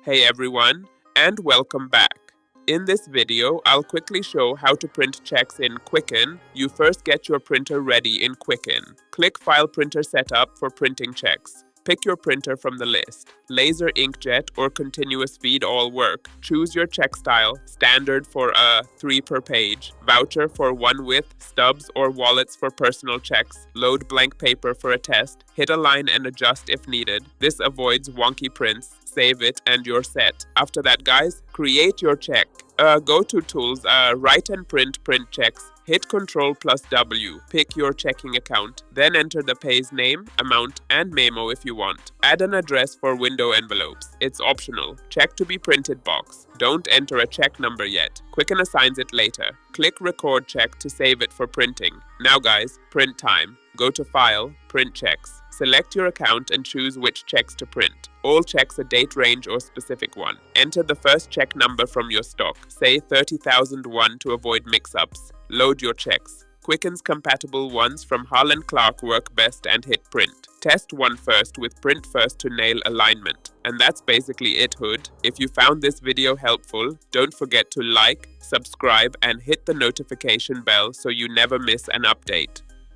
Hey everyone, and welcome back. In this video, I'll quickly show how to print checks in Quicken. You first get your printer ready in Quicken. Click File Printer Setup for printing checks. Pick your printer from the list. Laser inkjet or continuous feed all work. Choose your check style, standard for a 3 per page, voucher for 1 width, stubs or wallets for personal checks, load blank paper for a test, hit align and adjust if needed. This avoids wonky prints. Save it and you're set. After that, guys, create your check. Go to Tools, Write and Print checks. Hit Ctrl+W, pick your checking account, then enter the pay's name, amount, and memo if you want. Add an address for window envelopes. It's optional. Check to be printed box. Don't enter a check number yet. Quicken assigns it later. Click Record Check to save it for printing. Now guys, print time. Go to File, Print Checks. Select your account and choose which checks to print. All checks a date range or specific one. Enter the first check number from your stock, say 30,001 to avoid mix-ups. Load your checks. Quicken's compatible ones from Hull & Clark work best and hit print. Test one first with print first to nail alignment. And that's basically it, Hood. If you found this video helpful, don't forget to like, subscribe, and hit the notification bell so you never miss an update.